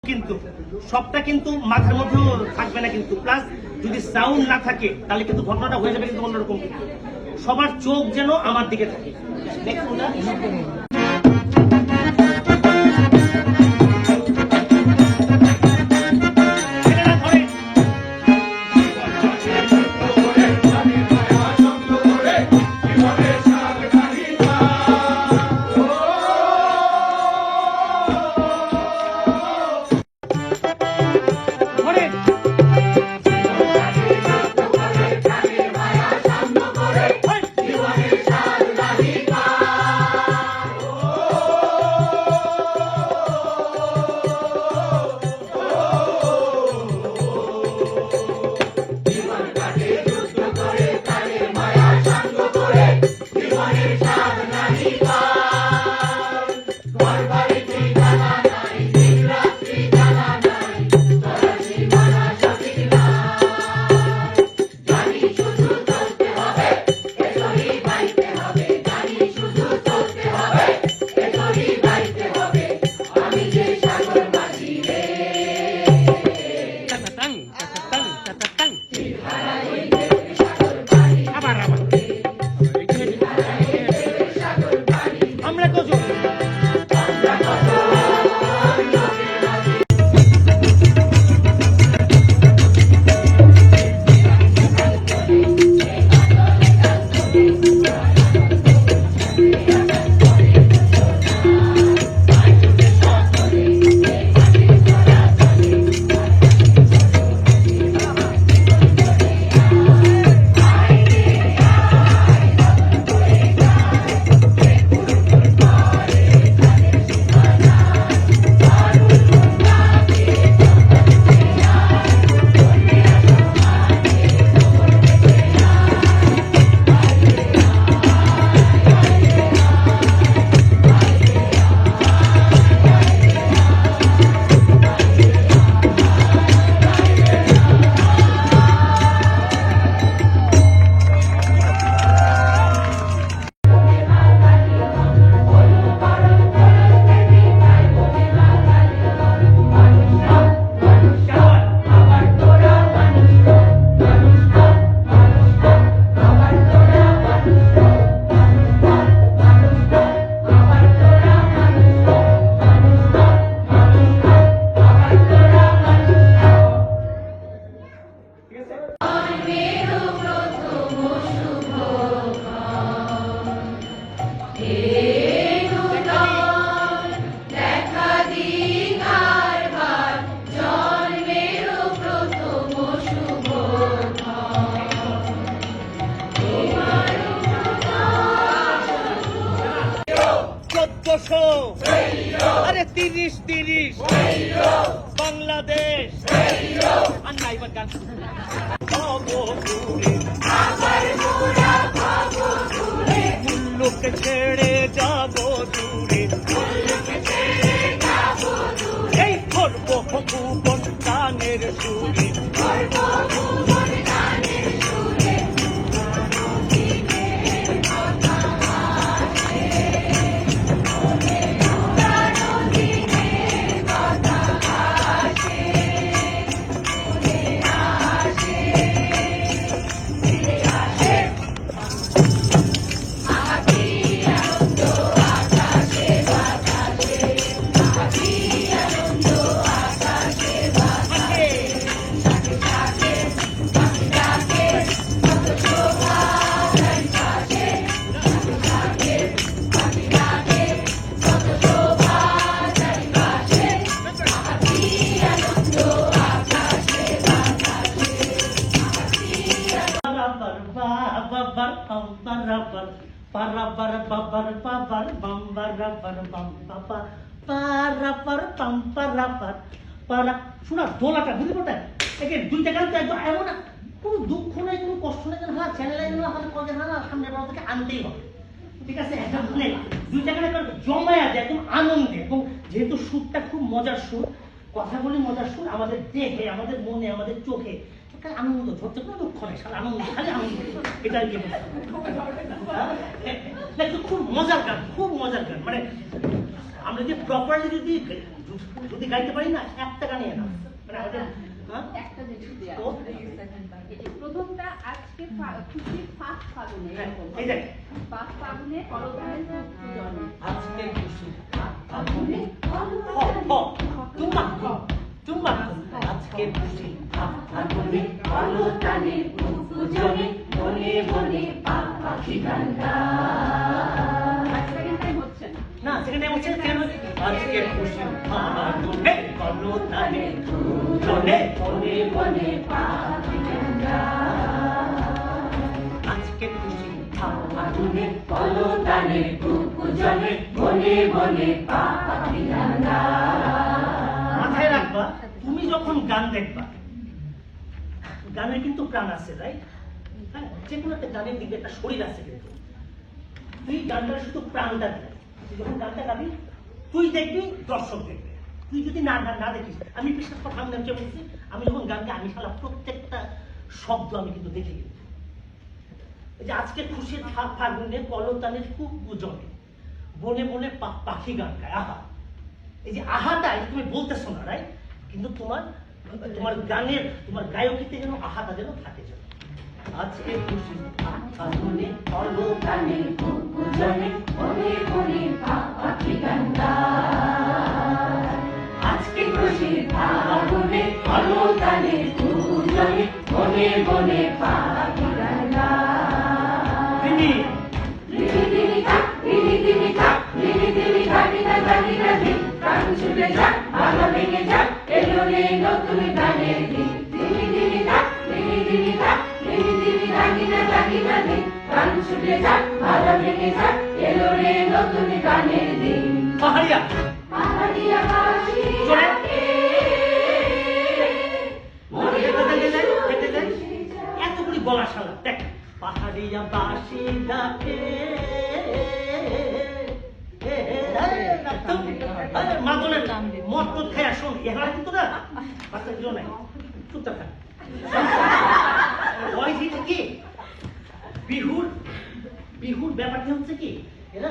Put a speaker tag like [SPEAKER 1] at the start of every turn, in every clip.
[SPEAKER 1] কিন্তু সবটা কিন্তু মাথার মধ্যেও থাকবে না কিন্তু, প্লাস যদি সাউন্ড না থাকে তাহলে কিন্তু ঘটনাটা হয়ে যাবে কিন্তু অন্যরকম। কিন্তু সবার চোখ যেন আমার দিকে থাকে। আরে 30 বাংলাদেশ আর নাইবার গান মুল্লুকে ছেড়ে যাবো দূরে, এই করবো ভুবন গানের সুরে, শোনা দোলাটা বুঝতে পারতেন একে দুইটা গান তো একদম এমন কোনো দুঃখ নেই, কোনো কষ্ট নেই, হ্যাঁ চ্যানেল আমাদের কবে হ্যাঁ সামনে বড় থেকে আনতেই হবে, ঠিক আছে? একদম মানে দুইটা গান জমায়া যায় একদম আনন্দে, এবং যেহেতু সুরটা খুব মজার সুর, কথাগুলি মজার সুর, আমাদের দেহে, আমাদের মনে, আমাদের চোখে আনন্দ ধরতে কোনো দুঃখ নেই, সারা আনন্দ, খালি আনন্দ, এটা কি খুব মজার গান, খুব মজার গান, মানে আমরা যদি প্রপারলি যদি গাইতে পারি না, একটা গানে না মানে আমাদের
[SPEAKER 2] একটা জিনিস প্রথমটা আজকে খুশির ফার্স্ট ফাগুনে,
[SPEAKER 1] এই দেখ
[SPEAKER 2] ফার্স্ট ফাগুনে কলকাতায় জন্মে,
[SPEAKER 1] আজকে খুশি ফাগুনে চুম্বা চুম্বা আজকে খুশি ফাগুনে কলকাতায় পূজনে বনে বনে পাখি গান
[SPEAKER 2] সেকেন্ড টাইম হচ্ছে
[SPEAKER 1] না, সেকেন্ড টাইম হচ্ছে কেন? আজকে খুশি ফাগুনে কলকাতায় পূজনে বনে বনে পাখি গান, আজকে খুশি ফাগুনে কলকাতায় পূজনে বনে বনে পাখি গান। মাথায় রাখবা, তুমি যখন গান দেখবা, গানের কিন্তু প্রাণ আছে, রাইট? হ্যাঁ, যে কোনো একটা গানের দিকে একটা শরীর আছে, কিন্তু তুই গানটা শুধু প্রাণটা দিবি। তুই যখন গানটা গাবি, তুই দেখবি, দর্শক দেখবে। তুই যদি না না দেখিস, আমি বিশ্বাস কথা আমি নামছে বলছি, আমি যখন গান গাই, আমি সারা প্রত্যেকটা শব্দ আমি কিন্তু দেখে গেছি। এই যে আজকে খুশির ফাগুনে কলতানের খুব গুজবে বনে বনে পাখি গান গায়, আহা। এই যে আহাটা তুমি বলতেছো না, রাইট? কিন্তু তোমার গানের, তোমার গায়কিতে যেন আহাটা যেন থাকে। যেন আজকে খুশি ফাগুনে কলতানে পূজনে বনে বনে পাখি গান গায়, আজকে খুশি ফাগুনে কলতানে পূজনে বনে বনে পাখি গান গায়। দিদি দিদি থাক, দিদি দিদি থাক, দিদি দিদি থাকি না থাকি না দিন, প্রাণ ছুটে যাক, ভালো লেগে যাক, এলো রে নতুন গানের দিন। দিদি দিদি থাক, দিদি দিদি থাক, দিদি দিদি থাকি না থাকি না দিন, প্রাণ ছুটে যাক, ভালো লেগে যাক, এলো রে নতুন গানের দিন। পাহাড়িয়া পাহাড়িয়া বাসি ডাকে, মনে দেখতে যাই এত করে গলা শালা দেখ। পাহাড়িয়া বাসি ডাকে, মাদনের মদ টদ খাই আসুন, এবার কিন্তু না বাচ্চা দিল নাই, চুপচাপ থাক। কি বিহুর ব্যাপারটা হচ্ছে কি, এরা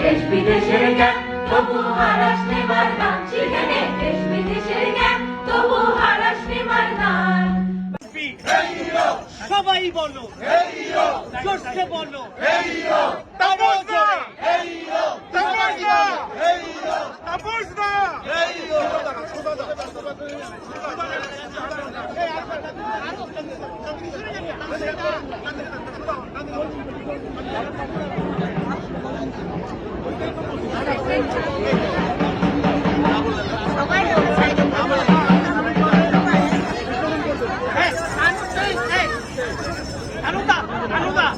[SPEAKER 3] দেশ বিদেশের জ্ঞান তবু হারাস নেবার গান, সেখানে দেশ বিদেশের জ্ঞান তবু হারাস নেবার গান।
[SPEAKER 1] সবাই বলো জোরসে বলো,
[SPEAKER 3] Thank you.